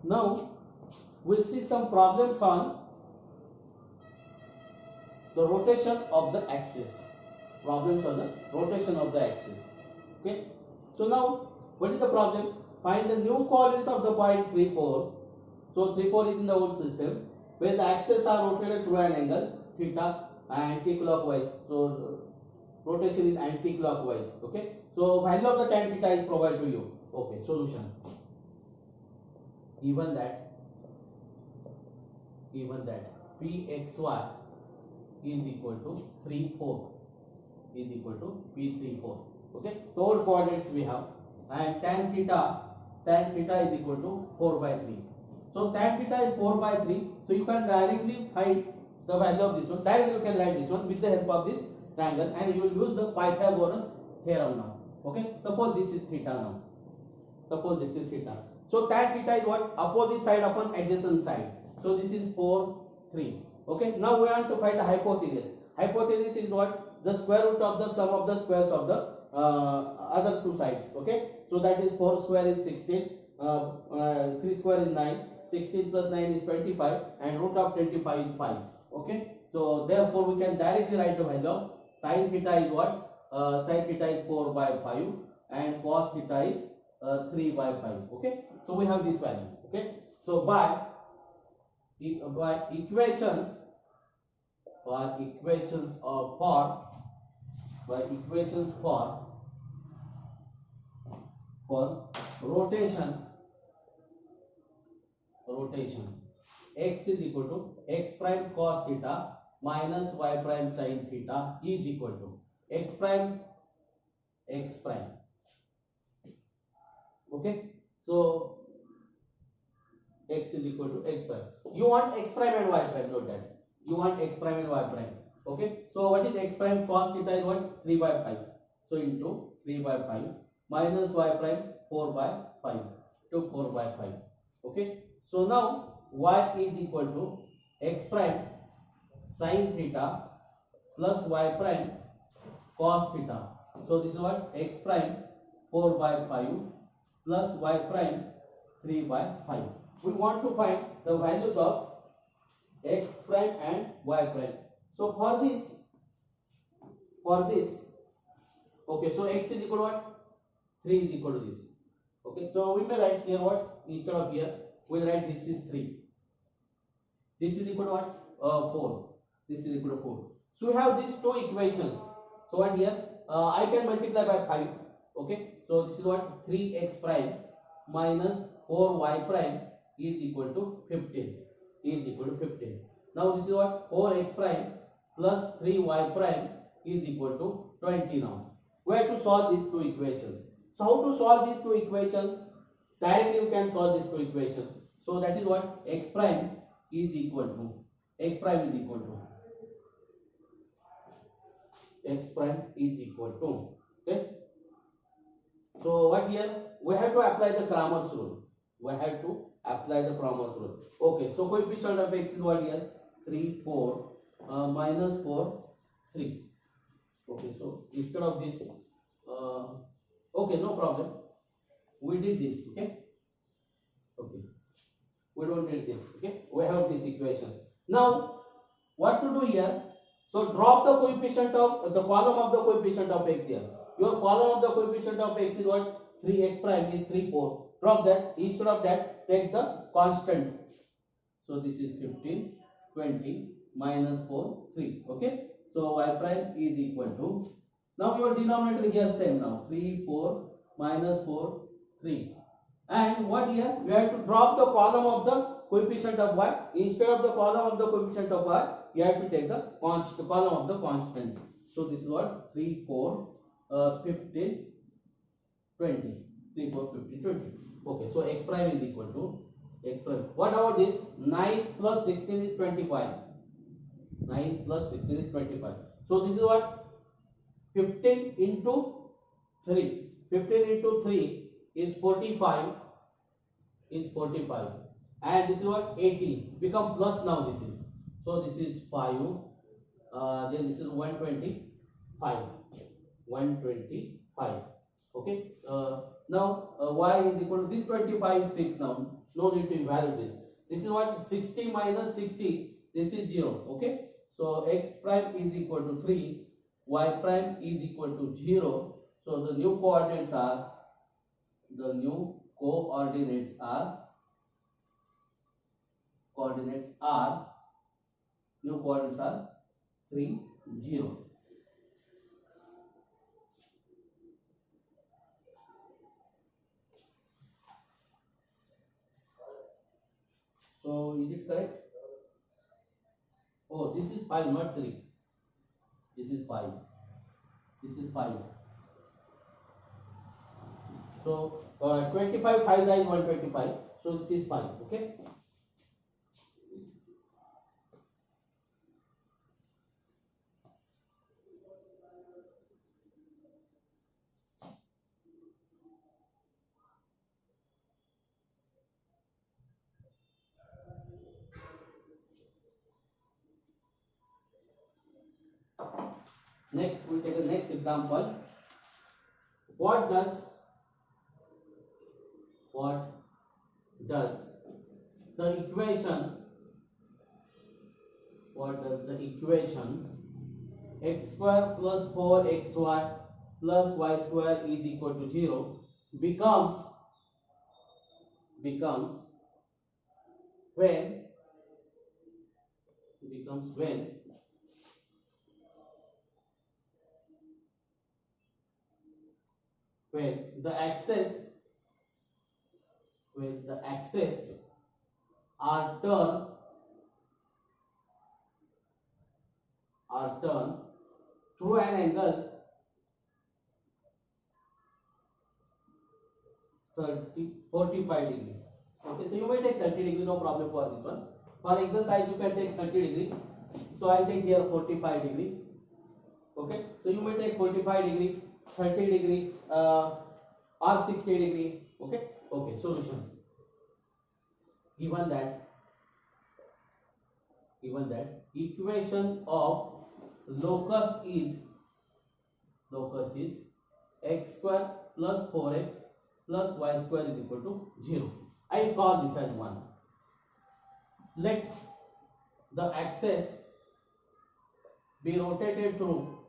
Now we'll see some problems on the rotation of the axis. Problems on the rotation of the axis. Okay. So now, what is the problem? Find the new coordinates of the point 3, 4. So 3, 4 is in the old system, where the axes are rotated through an angle theta anti-clockwise. So rotation is anti-clockwise. Okay. So value of the tan theta is provided to you. Okay. Solution. Given that Pxy is equal to 3, 4 is equal to P 3, 4. Okay. So all coordinates we have, and tan theta is equal to 4 by 3. So tan theta is 4 by 3. So you can directly find the value of this one. Directly you can write this one with the help of this triangle, and you will use the Pythagoras theorem now. Okay. Suppose this is theta now. Suppose this is theta. So tan theta is what? Opposite side upon adjacent side. So this is 4, 3. Okay. Now we want to find the hypotenuse. Hypotenuse is what? The square root of the sum of the squares of the other two sides. Okay. So that is 4 square is 16. 3 square is 9. 16 plus 9 is 25, and root of 25 is 5. Okay. So therefore we can directly write the value of sin theta is what? Sin theta is 4 by 5, and cos theta is 3 by 5. Okay. So we have this value. Okay. So by equations for rotation x is equal to x prime cos theta minus y prime sin theta is equal to x prime. Okay. So x is equal to x prime. You want x prime and y prime. Note that you want x prime and y prime. Okay. So what is x prime? Cos theta is what? 3 by 5. So into 3 by 5 minus y prime 4 by 5 to 4 by 5. Okay. So now y is equal to x prime sin theta plus y prime cos theta. So this is what? X prime 4 by 5 plus y prime 3 by 5. We want to find the values of x prime and y prime. So for this, okay, so x is equal to what? 3 is equal to this. Okay, so we may write here what? Instead of here, we'll write this is 3. This is equal to what? 4. This is equal to 4. So we have these two equations. So what here? I can multiply by 5. Okay, so this is what? 3x prime minus 4y prime is equal to 15. Now this is what? 4x prime plus 3y prime is equal to 20 now. We have to solve these two equations. So how to solve these two equations? Directly you can solve these two equations. So that is what? X prime is equal to x prime is equal to. Okay. So what here? We have to apply the Cramer's rule. Okay. So coefficient of x is what here? 3, 4 minus 4, 3. Okay. So instead of this, okay, no problem. We did this. Okay. We don't need this. Okay. We have this equation. Now, what to do here? So drop the coefficient of the column of the coefficient of x here. Your column of the coefficient of x is what? 3x prime is 3, 4. Drop that. Instead of that, take the constant. So this is 15, 20 minus 4, 3. Okay. So y prime is equal to. Now your denominator here same now. 3, 4 minus 4, 3. And what here? We have to drop the column of the coefficient of y. Instead of the column of the coefficient of y, you have to take the column of the constant. So this is what? 3, 4, 15, 20. 3, 4, 15, 20. Okay, so x prime is equal to x prime. What about this? 9 plus 16 is 25. 9 plus 16 is 25. So this is what? 15 into 3. 15 into 3 is 45. And this is what? 18. Become plus now this is. So this is 5. Then this is 125. 125. Okay. Now y is equal to this 25 is fixed now. No need to evaluate this. This is what 60 minus 60. This is 0. Okay. So x prime is equal to 3. Y prime is equal to 0. So the new coordinates are new coordinates are 3 0. So is it correct? Oh, this is 5, not 3. This is 5. This is 5. So 25 5 is 125. So it is 5. Okay. Next, we take the next example. What does the equation? What does the equation x square plus 4xy plus y square is equal to 0 becomes when the axes are turned through an angle 45 degree. Okay, so you may take 30 degree, no problem for this one. For exercise you can take 30 degree. So I'll take here 45 degree. Okay, so you may take 45 degree, 30 degree, or 60 degree. Okay, solution. Given that equation of locus is x square plus 4x plus y square is equal to 0. I call this as 1. Let the axis be rotated through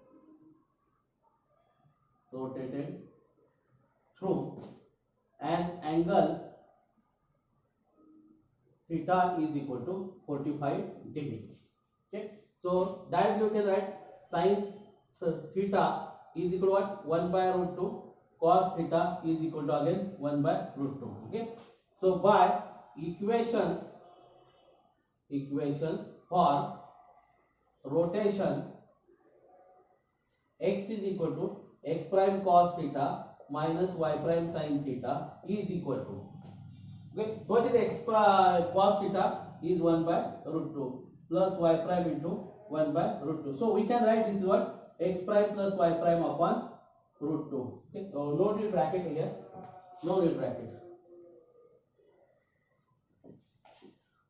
an angle theta is equal to 45 degree. Okay, so that you can write sin theta is equal to what? 1 by root 2. Cos theta is equal to again 1 by root 2. Okay, so by equations for rotation, x is equal to x prime cos theta minus y prime sin theta is equal to, okay, so what is x cos theta is 1 by root 2 plus y prime into 1 by root 2. So we can write this is what? X prime plus y prime upon root 2. Okay, so no need bracket here. No need bracket.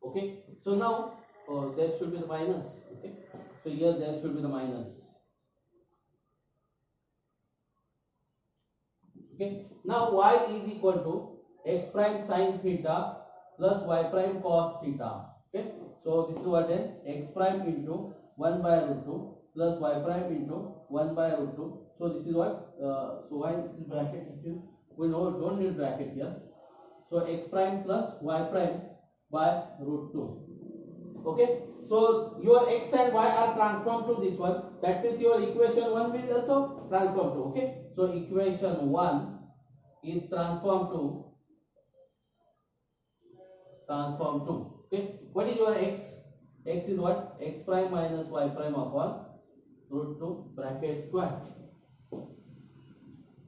Okay, so now there should be the minus. Okay, so here there should be the minus. Okay, now y is equal to x prime sin theta plus y prime cos theta. Okay, so this is what then x prime into 1 by root 2 plus y prime into 1 by root 2. So this is what, so y bracket, we know don't need bracket here. So x prime plus y prime by root 2. Okay, so your x and y are transformed to this one. That means your equation 1 will also transform to. Okay, so equation 1 is transformed to. Okay, what is your x? X is what? X prime minus y prime upon root 2 bracket square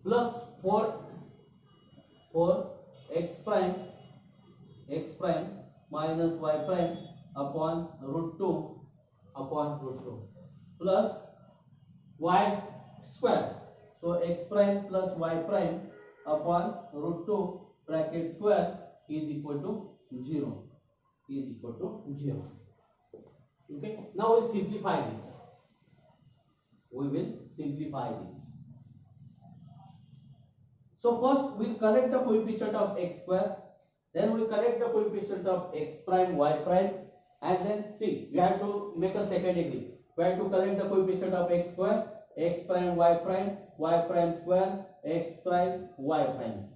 plus 4 x prime minus y prime upon root 2 plus y square. So x prime plus y prime upon root 2 bracket square is equal to 0. Okay, now we'll simplify this. So first we'll collect the coefficient of x square, then we'll collect the coefficient of x prime, y prime, and then see, we have to make a second degree. We have to collect the coefficient of x square, x prime, y prime square, x prime, y prime.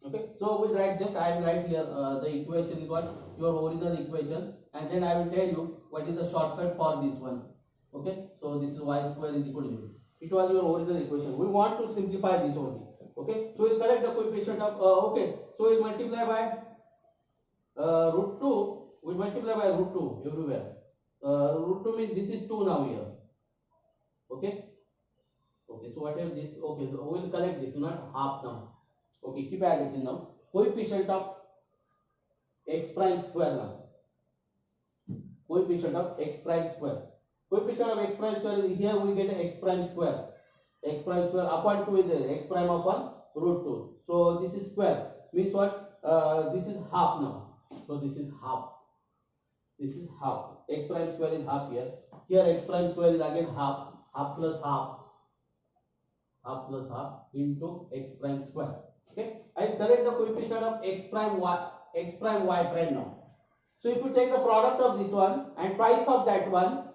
Okay, so we'll write, just I will write here the equation is what your original equation, and then I will tell you what is the shortcut for this one. Okay, so this is y square is equal to 0. It was your original equation. We want to simplify this only. Okay, so we'll collect the coefficient of okay, so we'll multiply by root 2. We multiply by root 2 everywhere. Root 2 means this is 2 now here. Okay, okay, so whatever this, okay, so we'll collect this, not half now. Okay, keep as it is now. Coefficient of x prime square now. Coefficient of x prime square. Coefficient of x prime square is here we get x prime square. X prime square upon 2 is there. X prime upon root 2. So this is square. Means what? This is half now. So this is half. This is half. X prime square is half here. Here x prime square is again half. Half plus half. Half plus half into x prime square. Okay. I collect the coefficient of x prime y prime now. So if you take the product of this one and twice of that one,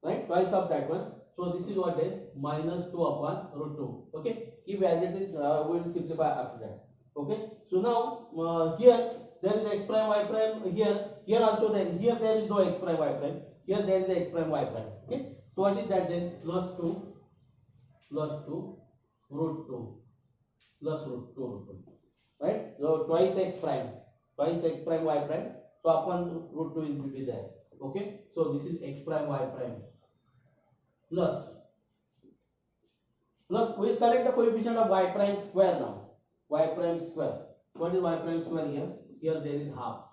right? Twice of that one. So this is what then minus 2 upon root 2. Okay. Keep as it is. We will simplify after that. Okay. So now here there is x prime y prime. Here also then here there is no x prime y prime. Here there is x prime y prime. Okay. So what is that then? Plus 2 root 2 plus root 2. Right. So twice x prime y prime. So upon root 2 will be there. Okay. So this is x prime y prime. Plus we will collect the coefficient of y prime square now. Y prime square. What is y prime square here? Here there is half.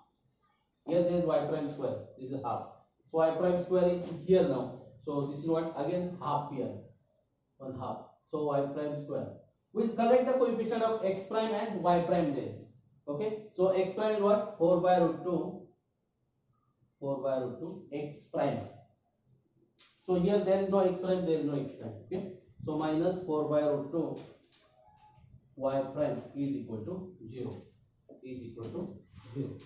Here there is y prime square. This is half. So y prime square is here now. So this is what? Again half here. 1 half. So y prime square. We will collect the coefficient of x prime and y prime there. Okay. So x prime is what? 4 by root 2. 4 by root 2 x prime. So here there is no x prime, there is no x prime. Okay. So minus 4 by root 2 y prime is equal to 0. Is equal to 0.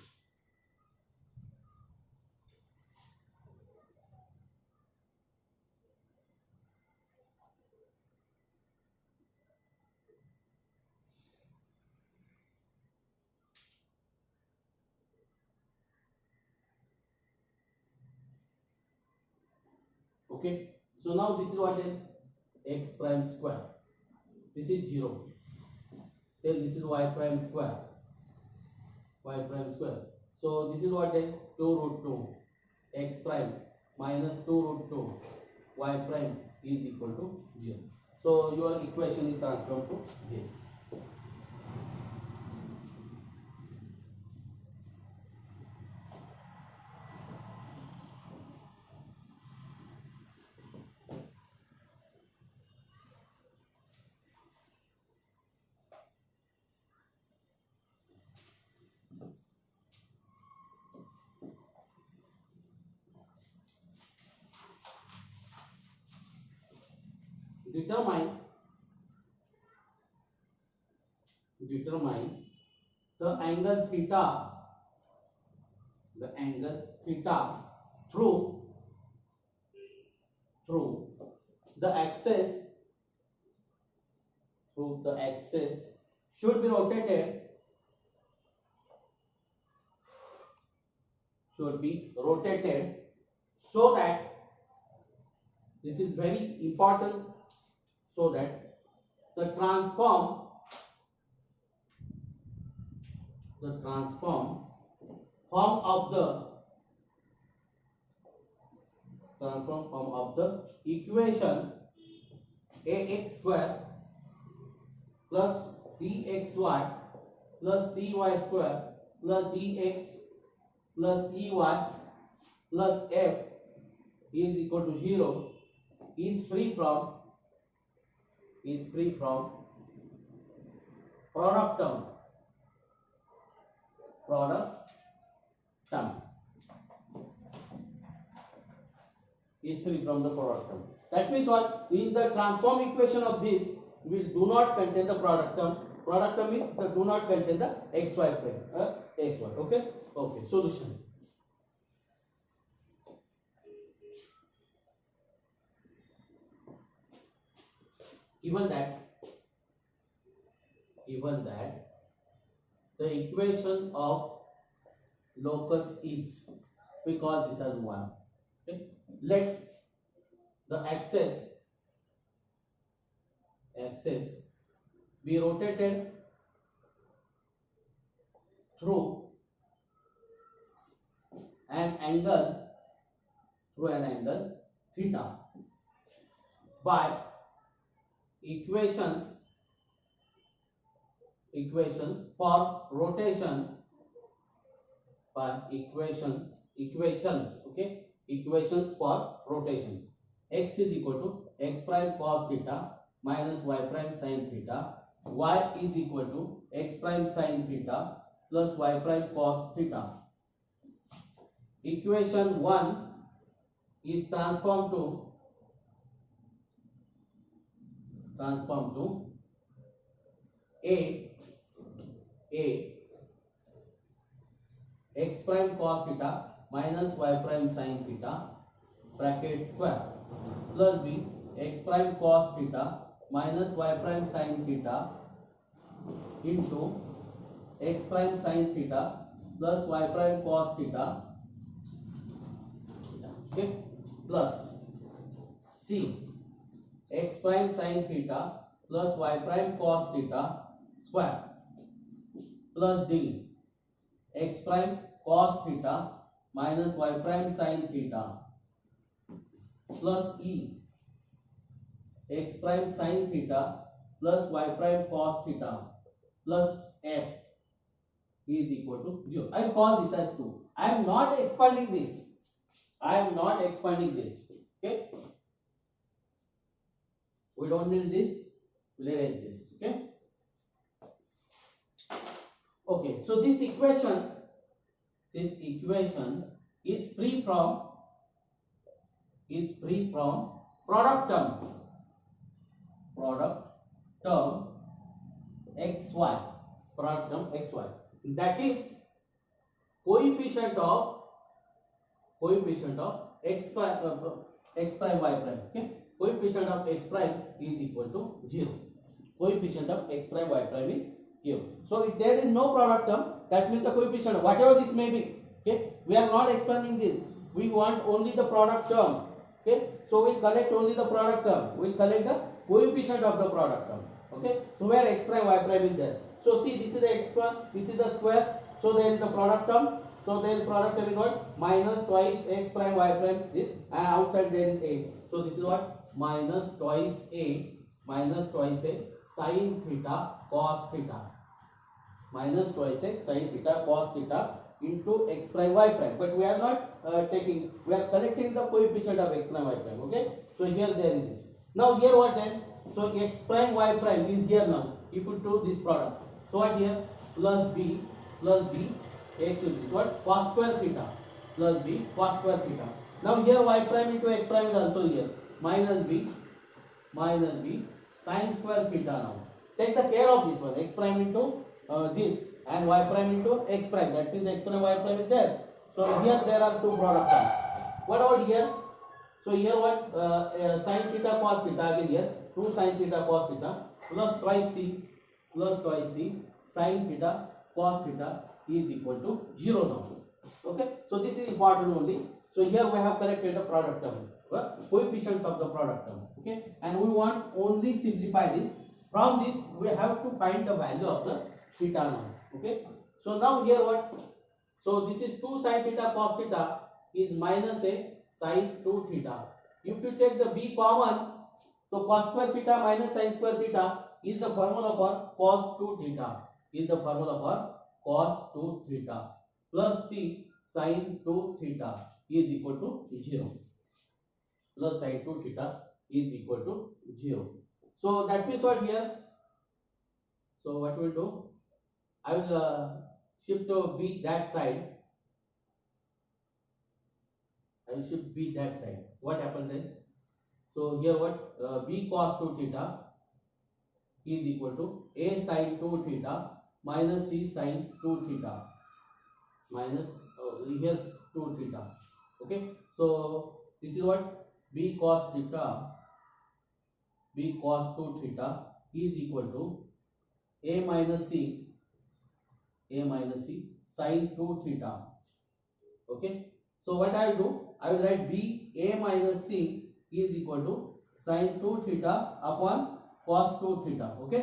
Okay. So now this is what then? X prime square. This is 0. Then this is y prime square. Y prime square. So this is what then? 2 root 2 x prime minus 2 root 2 y prime is equal to 0. So your equation is transformed to this. Determine the angle theta through the axis should be rotated so that, this is very important, so that the transform form of the equation ax square plus bxy plus cy square plus dx plus ey plus f is equal to 0 is free from product term. Is free from the product term. That means what? In the transform equation of this, will do not contain the product term. Product term is the do not contain the xy prime. Xy. Okay. Okay. Solution. Given that the equation of locus is, we call this as 1. Okay. Let the axis be rotated through an angle theta by equations for rotation by equations. Okay, equations for rotation. X is equal to x prime cos theta minus y prime sin theta. Y is equal to x prime sin theta plus y prime cos theta. Equation 1 is transformed to a x prime cos theta minus y prime sin theta bracket square plus b x prime cos theta minus y prime sin theta into x prime sin theta plus y prime cos theta, okay, plus c x prime sin theta plus y prime cos theta square plus d x prime cos theta minus y prime sin theta plus e x prime sin theta plus y prime cos theta plus f is equal to 0. I call this as 2. I am not expanding this. Okay. We don't need this. We'll erase this. Okay. Okay. So this equation is free from product term xy. Product term xy. That is coefficient of x prime y prime. Okay. Coefficient of x prime is equal to 0. Coefficient of x prime y prime is 0. So if there is no product term, that means the coefficient, whatever this may be, okay, we are not expanding this. We want only the product term. Okay. So we'll collect only the product term. We'll collect the coefficient of the product term. Okay. So where x prime y prime is there. So see, this is the x1, this is the square. So there is the product term. So there is product term is what? Minus twice x prime y prime this, and outside there is a. So this is what? Minus twice a sin theta cos theta. Minus twice a sin theta cos theta into x prime y prime. But we are not taking, we are collecting the coefficient of x prime y prime. Okay. So here there is this. Now here what then? So x prime y prime is here now. You put to this product. So what here? Plus b x will be what? Cos square theta plus b cos square theta. Now here y prime into x prime is also here. Minus b sin square theta now. Take the care of this one. X prime into this and y prime into x prime. That means x prime y prime is there. So here there are two product terms. What about here? So here what? Sin theta cos theta again here. 2 sin theta cos theta plus twice c sin theta cos theta is equal to 0 now. Okay. So this is important only. So here we have collected the product term, coefficients of the product term. Okay. And we want only simplify this. From this we have to find the value of the theta now. Okay. So now here what? So this is 2 sin theta cos theta is minus a sin 2 theta. If you take the b common, so cos square theta minus sin square theta is the formula for cos 2 theta. Is the formula for cos 2 theta plus c sin 2 theta is equal to 0. Plus sin 2 theta is equal to 0. So that means what here? So what we'll do? I will shift to b that side. I will shift b that side. What happened then? So here what? B cos 2 theta is equal to A sin 2 theta minus C sin 2 theta minus here's 2 theta. Okay, so this is what B cos theta, B cos 2 theta is equal to A minus C, A minus C sin 2 theta. Okay, so what I will do, I will write B A minus C is equal to sin 2 theta upon cos 2 theta. Okay,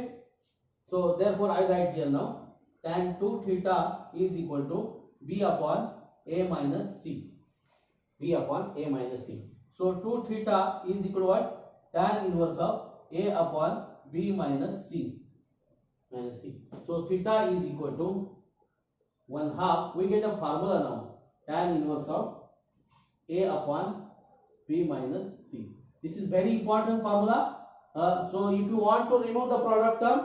so therefore I write here now tan 2 theta is equal to B upon A minus C, B upon A minus C. So 2 theta is equal to what? Tan inverse of A upon B minus C, minus C. So theta is equal to 1/2. We get a formula now, tan inverse of A upon B minus C. This is very important formula. So if you want to remove the product term,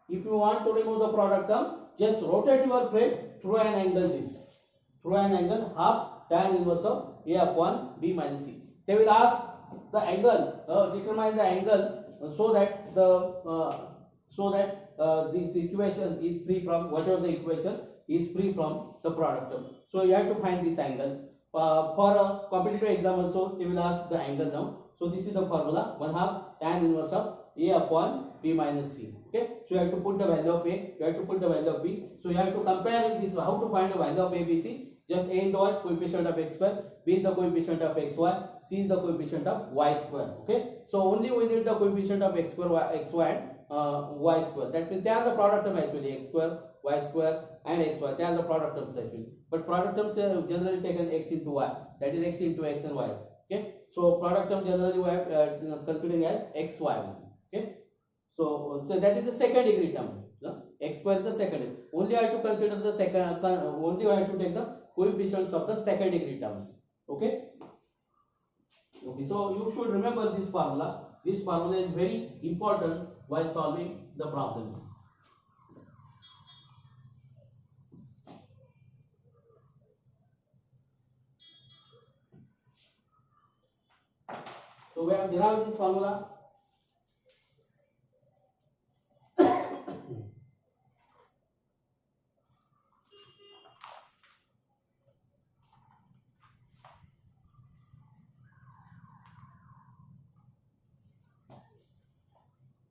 if you want to remove the product term, just rotate your frame through an angle this, through an angle half tan inverse of A upon B minus C. They will ask the angle, determine the angle so that this equation is free from whatever the equation is free from the product term. So you have to find this angle. For a competitive exam also they will ask the angle now. So this is the formula, 1/2 tan inverse of A upon B minus C. Okay, so you have to put the value of A, you have to put the value of B. So you have to compare this. How to find the value of A, B, C? Just A is the what? Coefficient of x square, B is the coefficient of xy, C is the coefficient of y square. Okay, so only we need the coefficient of x square, xy and y square. That means they are the product term actually, x square, y square and xy. They are the product terms actually. But product terms are generally taken x into y. That is x into x and y. Okay, so product term generally we have considering as xy. Okay, so that is the second degree term. X square is the second degree. Only I have to consider the second. Only I have to take the coefficients of the second degree terms. Okay. Okay. So you should remember this formula. This formula is very important while solving the problems. So we have derived this formula.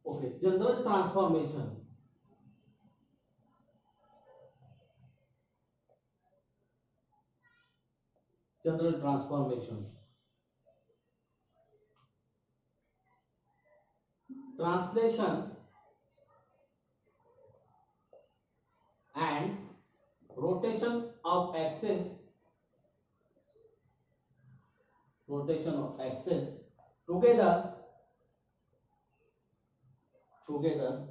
Okay, general transformation. General transformation. Translation and rotation of axis. Rotation of axis together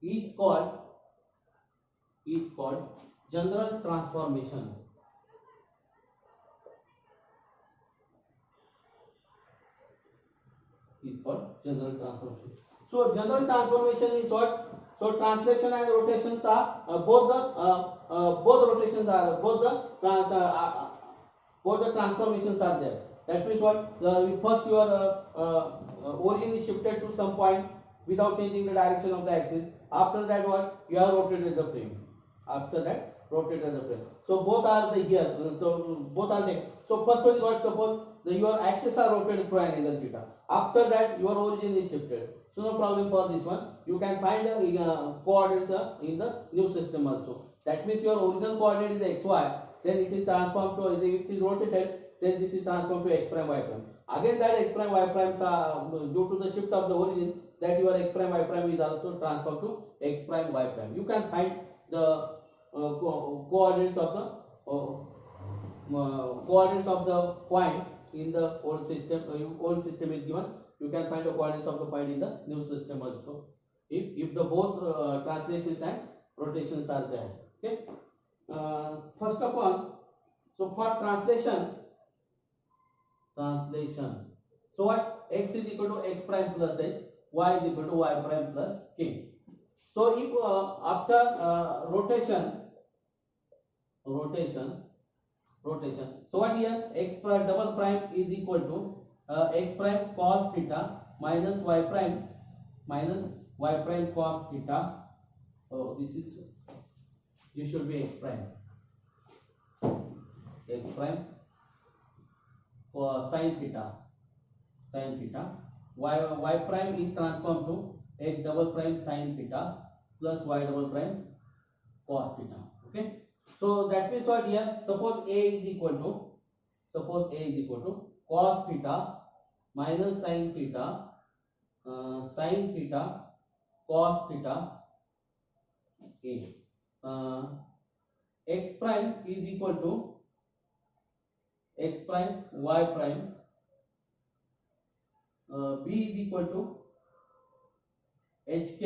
is called general transformation. Is called general transformation. So general transformation is what? So translation and rotations are both the transformations are there. That means what? First your origin is shifted to some point without changing the direction of the axis. After that what? You have rotated the frame. After that rotated the frame. So both are the here. So both are there. So first one is what? Suppose your axis are rotated through an angle theta. After that your origin is shifted. So no problem for this one. You can find the coordinates in the new system also. That means your original coordinate is xy. Then it is transformed to, if it is rotated, then this is transformed to x prime y prime. Again that x prime y primes are due to the shift of the origin, that your x prime y prime is also transformed to x prime y prime. You can find the coordinates of the points in the old system. Old system is given. You can find the coordinates of the point in the new system also. If the both translations and rotations are there. Okay. First of all, so for translation. So what? X is equal to x prime plus h, y is equal to y prime plus k. So if after rotation. So what here? X prime double prime is equal to x prime cos theta minus y prime minus y prime cos theta. Oh, this should be x prime sin theta y prime is transformed to x double prime sin theta plus y double prime cos theta. Okay, so that means what here, suppose a is equal to cos theta minus sin theta cos theta a. X prime is equal to x prime y prime, b is equal to hk,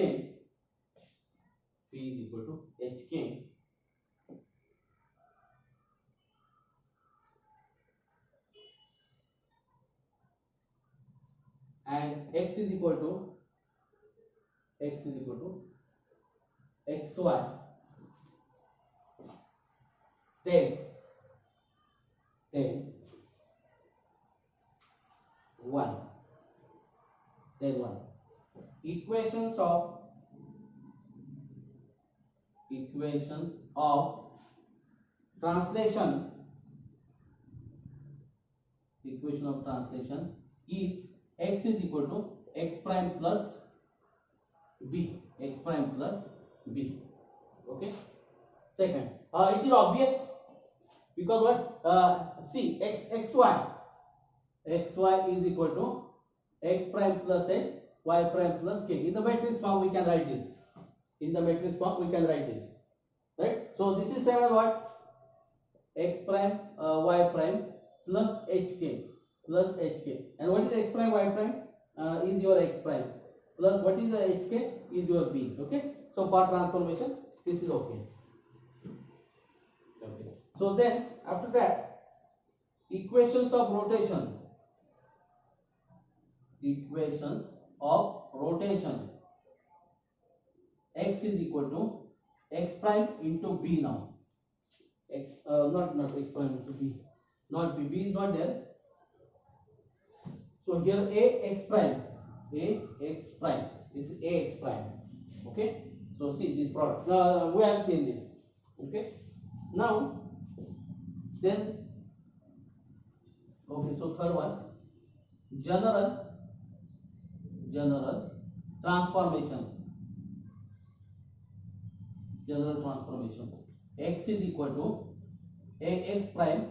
and x is equal to xy then 1 equations of translation. Equation of translation is x is equal to x prime plus b. Okay, second, it is obvious because what, see, xy is equal to x prime plus h, y prime plus k. In the matrix form we can write this. Right? So this is same as what, x prime y prime plus hk. And what is x prime y prime? Is your x prime, plus what is the hk is your b. Okay, so for transformation this is okay. So then after that, equations of rotation. X is equal to x prime into b. Now x not x prime into b, not b is not there. So here ax prime is ax prime. Okay, so see this product, we have seen this. Okay, now then, okay, so third one, general transformation. X is equal to ax prime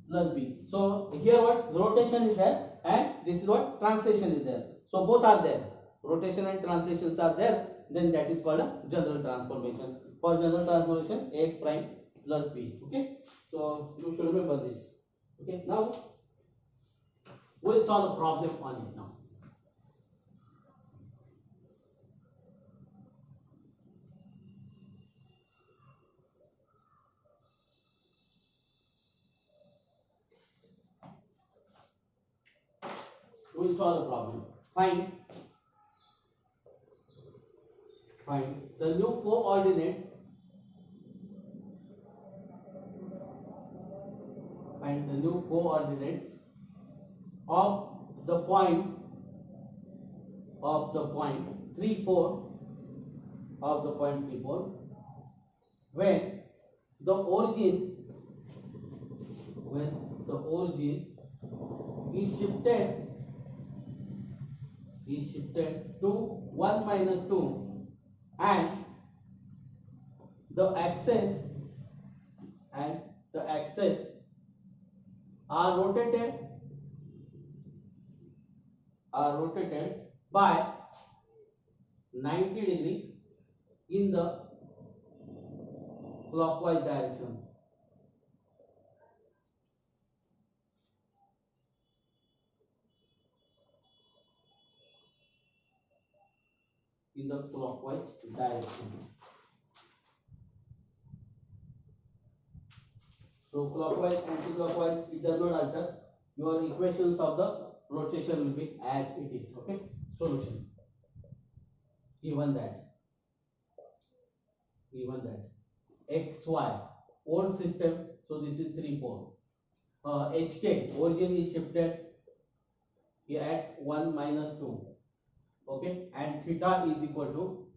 plus b. So here what, rotation is there and this is what, translation is there. So both are there, rotation and translations are there, then that is called a general transformation. For general transformation, ax prime plus b. Okay, so you should remember this. Okay, now we will solve a problem on it now. We will solve the problem. Find the new coordinates. Find the new coordinates of the point 3, 4 when the origin is shifted to 1 minus 2 and the axes are rotated by 90 degree in the clockwise direction. So clockwise, anti-clockwise, it does not alter. Your equations of the rotation will be as it is. Okay, solution. Given that xy old system, so this is 3, 4. Hk origin is shifted here at 1 minus 2 Okay, and theta is equal to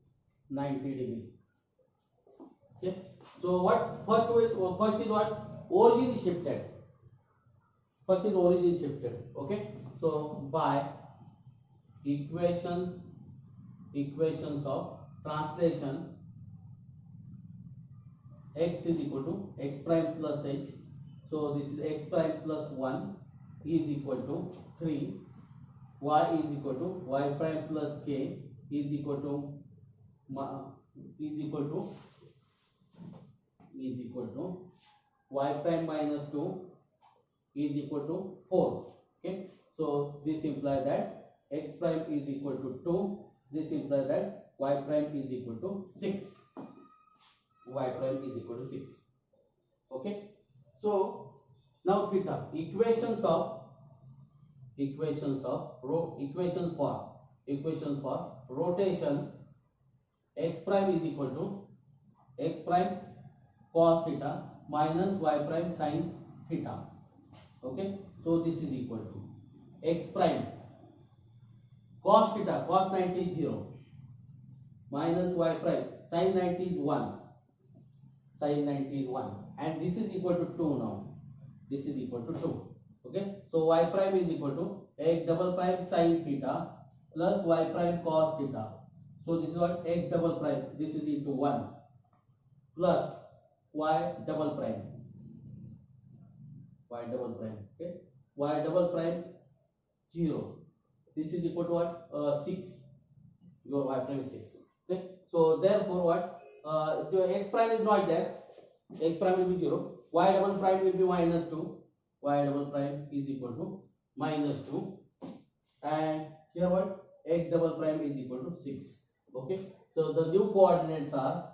90 degree. Okay, so what first is what origin is shifted. First is origin shifted. Okay, so by equations of translation, x is equal to x prime plus h. So this is x prime plus 1 is equal to 3. Y is equal to y prime plus k is equal to y prime minus 2 is equal to 4. Okay, so this implies that x prime is equal to 2. This implies that y prime is equal to 6. Y prime is equal to 6. Okay, so now theta, equation for rotation, x prime is equal to x prime cos theta minus y prime sin theta. Okay, so this is equal to x prime cos theta, cos 90 is 0, minus y prime sin 90 is 1, and this is equal to 2 now. This is equal to 2. Okay, so y prime is equal to x double prime sin theta plus y prime cos theta. So this is what x double prime, this is into 1 plus y double prime. Okay, y double prime 0. This is equal to what? 6. Your y prime is 6. Okay, so therefore what? The x prime is not there. X prime will be 0. Y double prime will be minus 2. Y double prime is equal to minus 2. And here what? X double prime is equal to 6. Okay, so the new coordinates are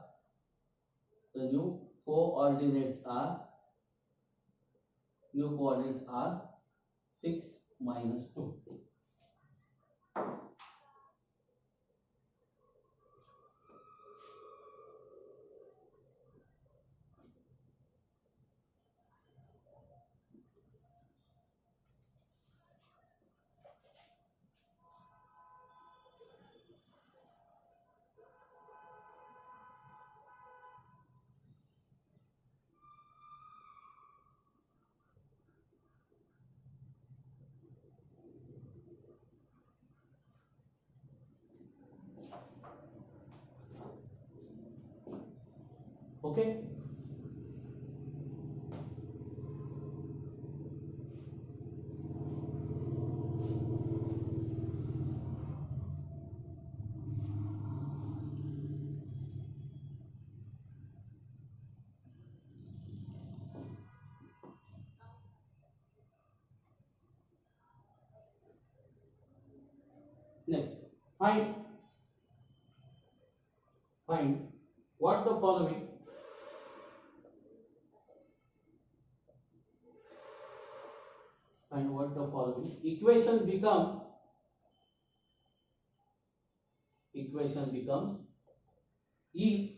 6 minus 2. Okay, next find what the following equation becomes if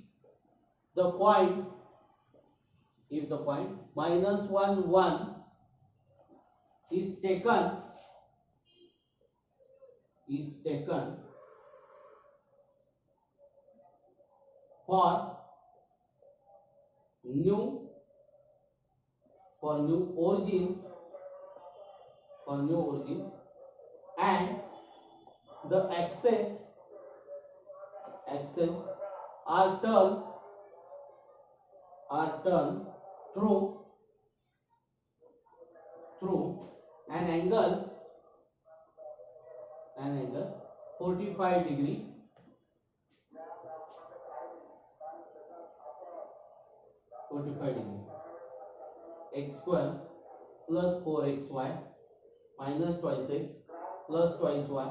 the point minus 1 1 is taken for new origin and the axes are turned through an angle 45 degree x square plus 4xy minus twice x plus twice y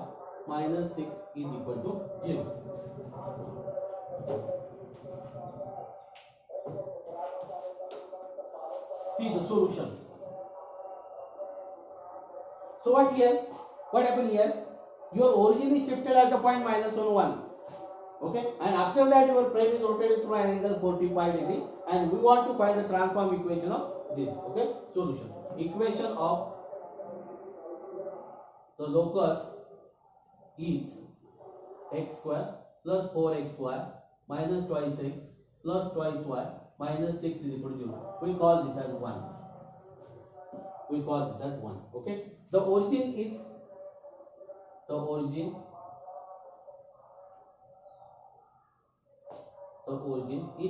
minus 6 is equal to 0. See the solution. So what happened here? Your origin is shifted at the point minus 1 1. Okay, and after that your frame is rotated through an angle 45 degree, and we want to find the transform equation of this. Okay, solution. Equation of the locus is x square plus 4xy minus twice x plus twice y minus 6 is equal to 0. We call this as 1. We call this as 1. Okay. The origin is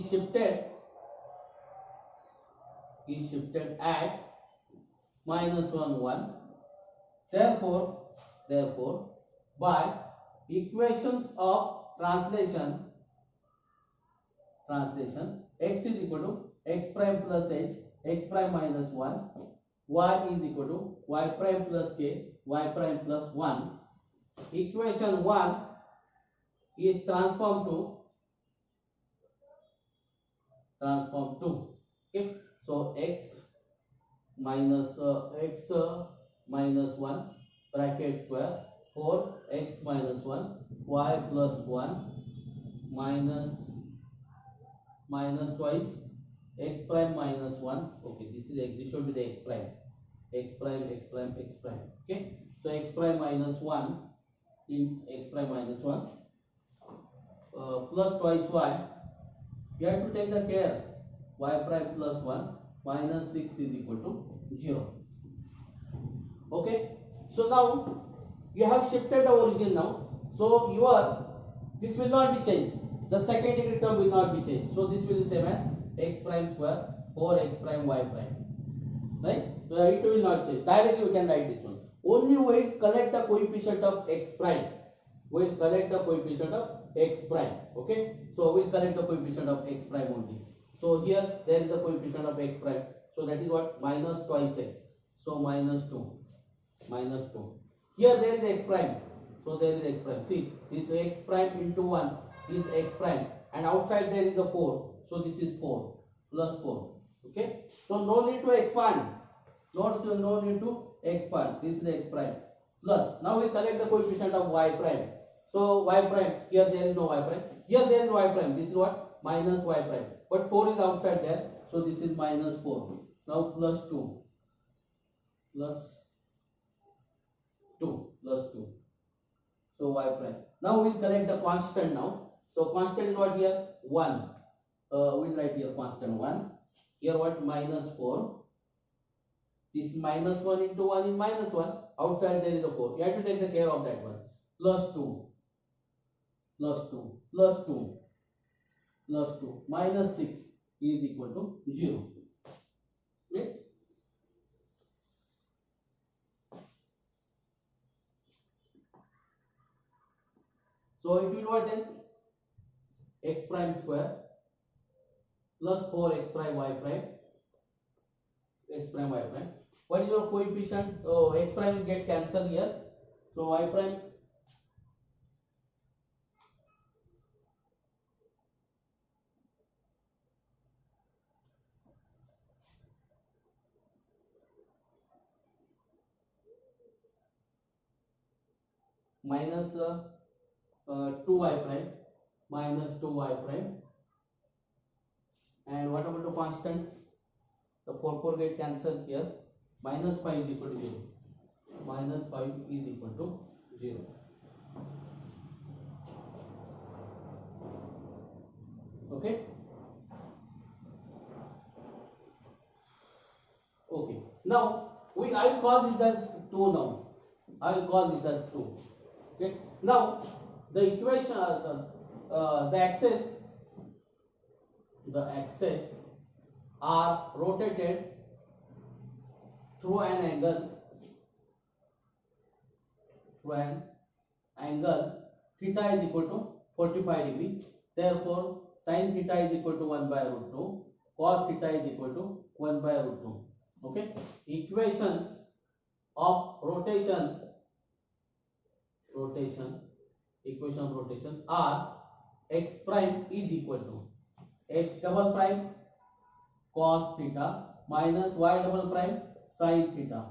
shifted at minus 1 1. Therefore by equations of translation x is equal to x prime plus h, x prime minus 1, y is equal to y prime plus k, y prime plus 1. Equation 1 is transformed to okay. So x minus 1 bracket square 4x minus 1 y plus 1 minus twice x prime minus 1. Okay, this should be the x prime. Okay, so x prime minus 1 in x prime minus 1 plus twice y. You have to take the care. Y prime plus 1 minus 6 is equal to 0. Okay, so now you have shifted the origin now. So this will not be changed. The second degree term will not be changed. So this will be same as x prime square 4x prime y prime. Right? So it will not change. Directly we can write this one. Only we will collect the coefficient of x prime. We will collect the coefficient of x prime. Okay? So we will collect the coefficient of x prime only. So here there is the coefficient of x prime. So that is what? Minus twice x. So minus 2. Here there is x prime. So there is x prime. See, this x prime into 1 is x prime. And outside there is a 4. So this is 4 plus 4. Okay? So no need to expand. No need to expand. This is x prime. Plus, now we collect the coefficient of y prime. So y prime, here there is no y prime. Here there is y prime. This is what? Minus y prime. But 4 is outside there. So this is minus 4. Now plus 2. So y prime. Now we will collect the constant now. So constant is what here? 1. We will write here constant 1. Here what? Minus 4. This minus 1 into 1 is minus 1. Outside there is a 4. You have to take the care of that one. Plus 2. Minus 6 is equal to 0. Okay? So it will what then? X prime square plus 4x prime y prime. What is your coefficient? Oh, x prime will get cancelled here. So y prime minus 2y prime and what about the constant? The 4 get cancelled here. Minus 5 is equal to 0. Okay. Now I will call this as 2 now. Okay. Now the equation the axes are rotated through an angle theta is equal to 45 degree. Therefore sin theta is equal to 1 by root 2, cos theta is equal to 1 by root 2. Okay, equations of rotation are x prime is equal to x double prime cos theta minus y double prime sin theta.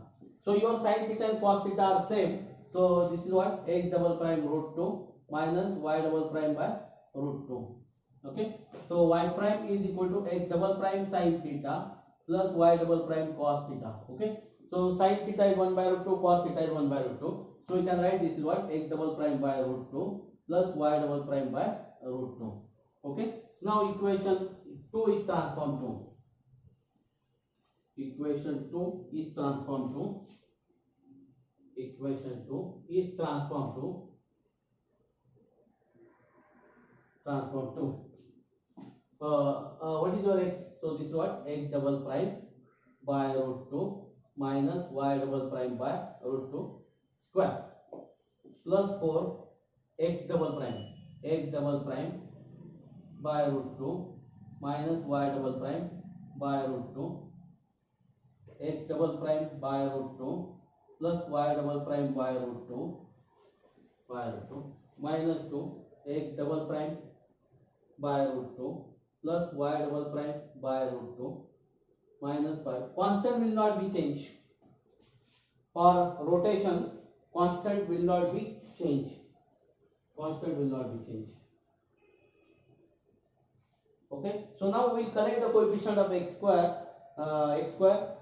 So your sin theta and cos theta are same. So this is what? X double prime root 2 minus y double prime by root 2. Okay. So y prime is equal to x double prime sin theta plus y double prime cos theta. Okay. So sin theta is 1 by root 2, cos theta is 1 by root 2. So we can write this is what? X double prime by root 2 plus y double prime by root 2. Okay, so now equation 2 is transformed to equation 2 is transformed to equation 2 is transformed to what is your x? So this is what x double prime by root 2 minus y double prime by root 2 square plus 4 x double prime by root 2 minus y double prime by root 2 x double prime by root 2 plus y double prime by root 2 minus 2 x double prime by root 2 plus y double prime by root 2 minus 5. Constant will not be changed. For rotation, constant will not be changed. Okay, so now we will collect the coefficient of x square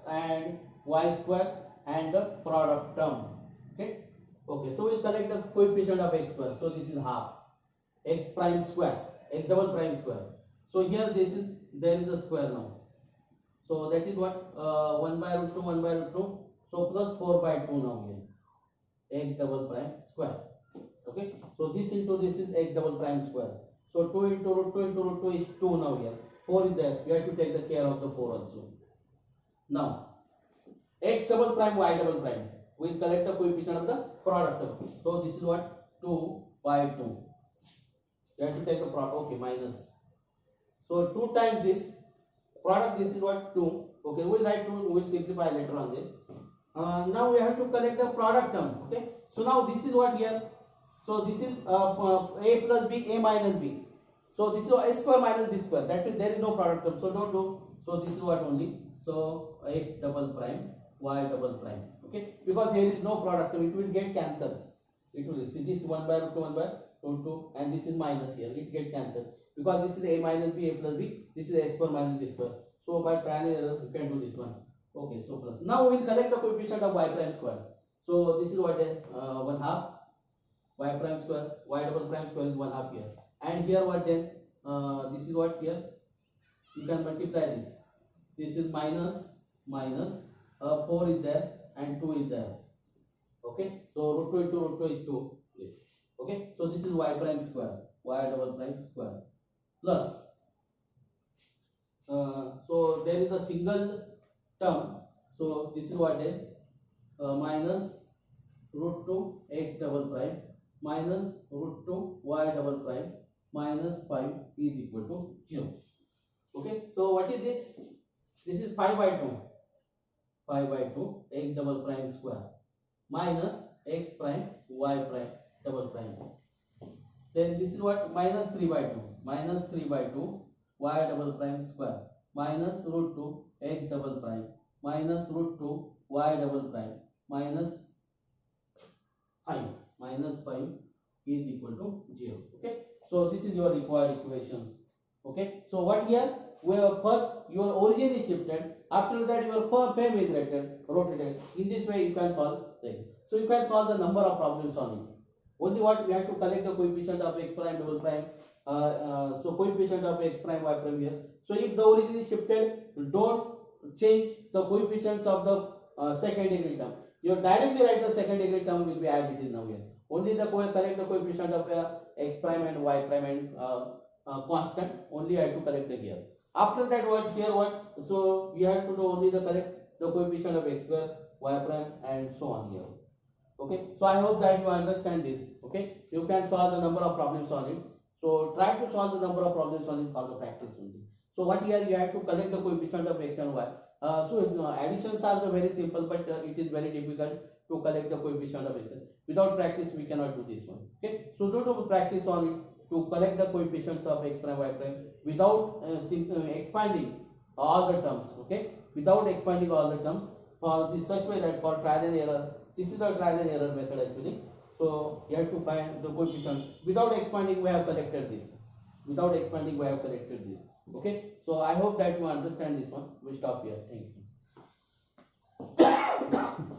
and y square and the product term. Okay, so we will collect the coefficient of x square. So this is half x prime square, x double prime square. So here there is a square now. So that is what 1 by root 2, 1 by root 2. So plus 4 by 2 now here, x double prime square. Okay, so this into this is x double prime square. So 2 into root 2 into root 2 is 2 now here. 4 is there. You have to take the care of the 4 also. Now x double prime, y double prime. We will collect the coefficient of the product term. So this is what 2 by 2. You have to take the product. Okay, minus. So 2 times this product. This is what 2. Okay, we will write 2. We will simplify later on this. Now we have to collect the product term. Okay, so now this is what here. So this is a plus b, a minus b. So this is a square minus b square. That is, there is no product term. So don't do. So this is what only. So x double prime, y double prime. Okay, because here is no product term, it will get cancelled. It will see this 1 by root 2, 1 by root 2, and this is minus here. It get cancelled because this is a minus b, a plus b. This is a square minus b square. So by trial and error, you can do this one. Okay, so plus. Now we will collect the coefficient of y prime square. So this is what is 1 half y prime square, y double prime square is 1 half here. And here what then? This is what here. You can multiply this. This is minus 4 is there and 2 is there. Okay, so root 2 into root 2 is 2. Yes. Okay, so this is y prime square, y double prime square plus. So there is a single term. So this is what is minus root 2 x double prime minus root 2 y double prime minus 5 is equal to 0. Okay, so what is this? This is 5 by 2 x double prime square minus x prime y prime double prime. Then this is what? Minus 3 by 2 y double prime square minus root 2 x double prime minus root 2 y double prime minus 5 is equal to 0. Okay, so this is your required equation. Okay, so what here? We have first your origin is shifted. After that your frame is rotated. In this way you can solve things. So you can solve the number of problems on it. Only what we have to collect the coefficient of x prime double prime. So coefficient of x prime y prime here. So if the origin is shifted, don't change the coefficients of the second degree term. You directly write the second degree term will be as it is now here. Only the collect the coefficient of x prime and y prime and constant. Only I have to collect the here. After that what here what? So you have to do only the collect the coefficient of x square, y prime and so on here. Okay, so I hope that you understand this. Okay, you can solve the number of problems on it. So try to solve the number of problems on it for the practice only. So what here you have to collect the coefficient of x and y. Additions are very simple, but it is very difficult to collect the coefficient of x. Without practice, we cannot do this one. Okay, so do practice on it to collect the coefficients of x prime, y prime without expanding all the terms. Okay, without expanding all the terms for this such way that for trial and error. This is the trial and error method actually. So you have to find the coefficient without expanding. We have collected this. Okay, so I hope that you understand this one. We stop here. Thank you.